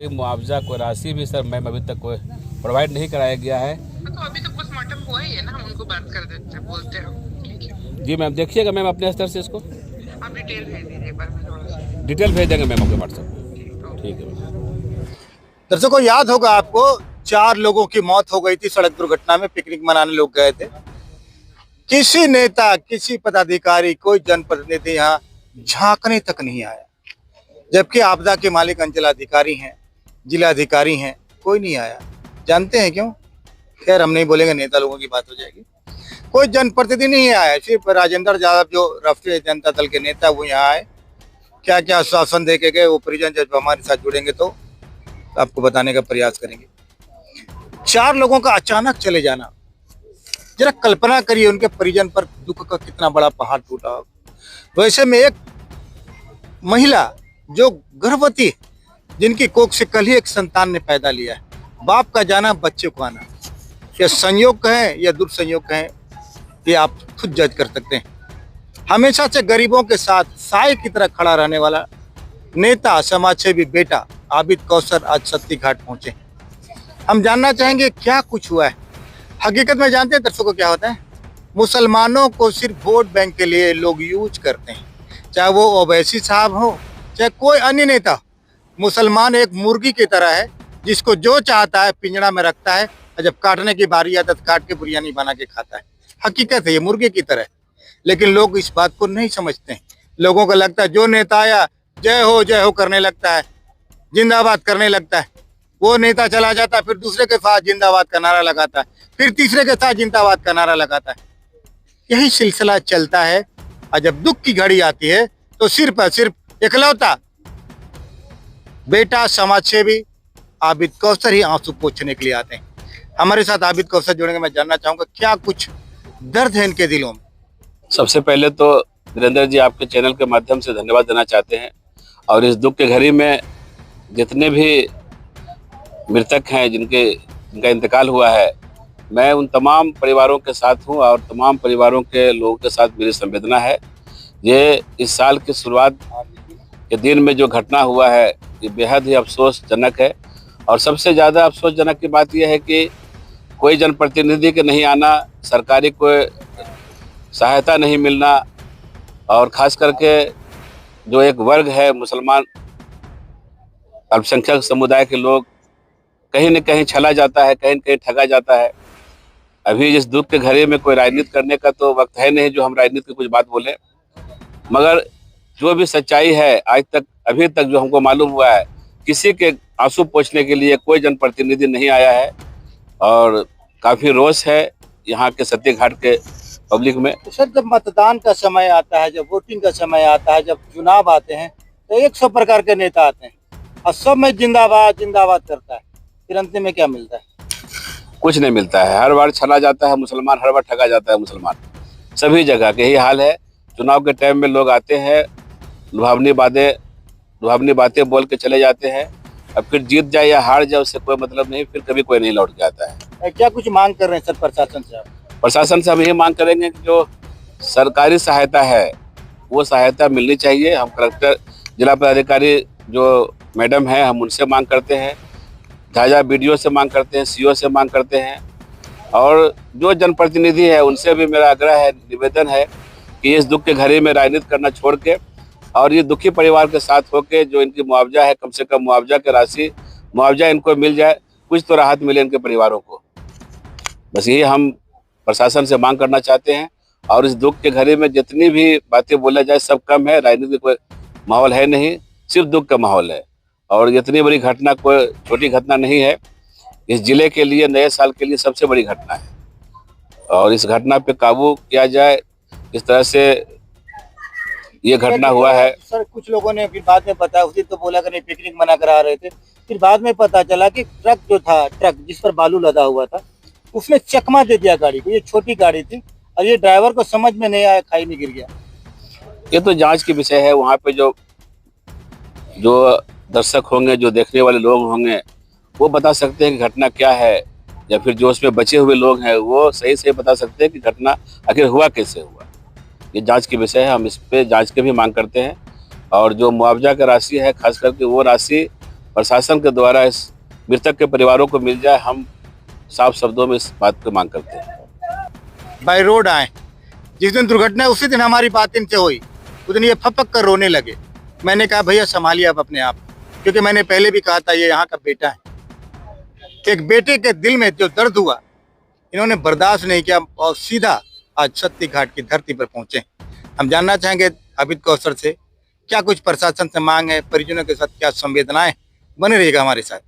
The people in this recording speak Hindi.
मुआवजा को राशि भी सर मैम अभी तक कोई प्रोवाइड नहीं कराया गया है। तो अभी तो पोस्टमार्टम हुआ ही है ना, हम उनको बात कर देते हैं, बोलते हैं। ठीक है जी मैम, देखिएगा मैम अपने स्तर से इसको आप डिटेल भेज दीजिए एक बार में थोड़ा सा। डिटेल भेज देंगे मैम आपके व्हाट्सएप। ठीक है मैम। दर्शकों, याद होगा आपको 4 लोगों की मौत हो गई थी सड़क दुर्घटना में। पिकनिक मनाने लोग गए थे। किसी नेता, किसी पदाधिकारी, कोई जनप्रतिनिधि यहाँ झांकने तक नहीं आया, जबकि आपदा के मालिक अंचलाधिकारी हैं, जिलाधिकारी हैं, कोई नहीं आया। जानते हैं क्यों? खैर हम नहीं बोलेंगे, नेता लोगों की बात हो जाएगी। कोई जनप्रतिनिधि नहीं आया, सिर्फ राजेंद्र यादव जो राष्ट्रीय जनता दल के नेता वो यहाँ आए। क्या क्या आश्वासन दे के गए, वो परिजन जब हमारे साथ जुड़ेंगे तो आपको बताने का प्रयास करेंगे। 4 लोगों का अचानक चले जाना, जरा कल्पना करिए उनके परिजन पर दुख का कितना बड़ा पहाड़ टूटा होगा। वैसे में एक महिला जो गर्भवती है, जिनकी कोख से कल ही एक संतान ने पैदा लिया है, बाप का जाना, बच्चे को आना, या संयोग कहें या दुर्संयोग कहें, ये आप खुद जज कर सकते हैं। हमेशा से गरीबों के साथ साए की तरह खड़ा रहने वाला नेता, समाजसेवी बेटा आबिद कौसर आज सत्ती घाट पहुंचे। हम जानना चाहेंगे क्या कुछ हुआ है। हकीकत में जानते हैं दर्शकों क्या होता है? मुसलमानों को सिर्फ वोट बैंक के लिए लोग यूज करते हैं, चाहे वो ओवैसी साहब हो, चाहे कोई अन्य नेता। मुसलमान एक मुर्गी की तरह है, जिसको जो चाहता है पिंजड़ा में रखता है, और जब काटने की बारी आता है तो काट के बिरयानी बना के खाता है। हकीकत है, ये मुर्गे की तरह है। लेकिन लोग इस बात को नहीं समझते हैं। लोगों को लगता है जो नेता आया जय हो करने लगता है, जिंदाबाद करने लगता है। वो नेता चला जाता है, फिर दूसरे के साथ जिंदाबाद का नारा लगाता है, फिर तीसरे के साथ जिंदाबाद का नारा लगाता है। यही सिलसिला चलता है। और जब दुख की घड़ी आती है तो सिर्फ इकलौता बेटा समाजसेवी आबिद कौसर ही आंसू पोंछने के लिए आते हैं। हमारे साथ आबिद कौसर जुड़ेंगे। मैं जानना चाहूंगा क्या कुछ दर्द है इनके दिलों में। सबसे पहले तो वीरेंद्र जी, आपके चैनल के माध्यम से धन्यवाद देना चाहते हैं। और इस दुख के घड़ी में जितने भी मृतक हैं, जिनका इंतकाल हुआ है, मैं उन तमाम परिवारों के साथ हूं और तमाम परिवारों के लोगों के साथ मेरी संवेदना है। ये इस साल की शुरुआत के दिन में जो घटना हुआ है, ये बेहद ही अफसोसजनक है। और सबसे ज़्यादा अफसोसजनक की बात यह है कि कोई जनप्रतिनिधि के नहीं आना, सरकारी कोई सहायता नहीं मिलना, और ख़ास करके जो एक वर्ग है मुसलमान अल्पसंख्यक समुदाय के लोग, कहीं न कहीं छला जाता है, कहीं न कहीं ठगा जाता है। अभी इस दुख के घड़ी में कोई राजनीति करने का तो वक्त है नहीं जो हम राजनीति की कुछ बात बोलें, मगर जो भी सच्चाई है आज तक, अभी तक जो हमको मालूम हुआ है, किसी के आंसू पोंछने के लिए कोई जनप्रतिनिधि नहीं आया है। और काफ़ी रोष है यहाँ के सत्ती घाट के पब्लिक में। तो सर, जब मतदान का समय आता है, जब वोटिंग का समय आता है, जब चुनाव आते हैं, तो 100 प्रकार के नेता आते हैं और सब में जिंदाबाद जिंदाबाद करता है। फिर अंतिम में क्या मिलता है? कुछ नहीं मिलता है। हर बार छला जाता है मुसलमान, हर बार ठगा जाता है मुसलमान। सभी जगह के यही हाल है। चुनाव के टाइम में लोग आते हैं, लुभावनी बातें बोल के चले जाते हैं, अब फिर जीत जाए या हार जाए उससे कोई मतलब नहीं, फिर कभी कोई नहीं लौट के आता है। क्या कुछ मांग कर रहे हैं सर प्रशासन से आप? प्रशासन से हम यही मांग करेंगे कि जो सरकारी सहायता है वो सहायता मिलनी चाहिए। हम कलेक्टर, जिला पदाधिकारी जो मैडम है, हम उनसे मांग करते हैं, झाझा बीडीओ से मांग करते हैं, सीओ से मांग करते हैं, और जो जनप्रतिनिधि है उनसे भी मेरा आग्रह है, निवेदन है कि इस दुख के घड़ी में राजनीति करना छोड़ के और ये दुखी परिवार के साथ होके जो इनकी मुआवजा है, कम से कम मुआवजा की राशि, मुआवजा इनको मिल जाए, कुछ तो राहत मिले इनके परिवारों को। बस यही हम प्रशासन से मांग करना चाहते हैं। और इस दुख के घड़ी में जितनी भी बातें बोला जाए सब कम है। राजनीति कोई माहौल है नहीं, सिर्फ दुख का माहौल है। और इतनी बड़ी घटना कोई छोटी घटना नहीं है। इस जिले के लिए, नए साल के लिए सबसे बड़ी घटना है। और इस घटना पे काबू किया जाए, इस तरह से ये घटना हुआ है। सर, कुछ लोगों ने फिर बाद में पता, उस दिन तो बोला कि नहीं पिकनिक मना करा रहे थे, फिर बाद में पता चला कि ट्रक जो था, ट्रक जिस पर बालू लदा हुआ था, उसने चकमा दे दिया गाड़ी को। ये छोटी गाड़ी थी और ये ड्राइवर को समझ में नहीं आया, खाई में गिर गया। ये तो जांच की विषय है। वहाँ पे जो दर्शक होंगे, जो देखने वाले लोग होंगे, वो बता सकते हैं कि घटना क्या है, या फिर जो उसमें बचे हुए लोग हैं वो सही से बता सकते हैं कि घटना आखिर हुआ कैसे हुआ। ये जांच की विषय है। हम इस पे जांच की भी मांग करते हैं। और जो मुआवजा की राशि है, खास करके वो राशि प्रशासन के द्वारा इस मृतक के परिवारों को मिल जाए, हम साफ शब्दों में इस बात की मांग करते हैं। बाय रोड आए, जिस दिन दुर्घटना है उसी दिन हमारी बात इनसे हुई, उस दिन ये फपक कर रोने लगे। मैंने कहा भैया संभालिए आप अपने आप, क्योंकि मैंने पहले भी कहा था ये यहाँ का बेटा है। एक बेटे के दिल में जो दर्द हुआ इन्होंने बर्दाश्त नहीं किया और सीधा आज सत्ती घाट की धरती पर पहुंचे। हम जानना चाहेंगे अमित कौशल से क्या कुछ प्रशासन से मांग है, परिजनों के साथ क्या संवेदनाएं। बने रहिएगा हमारे साथ।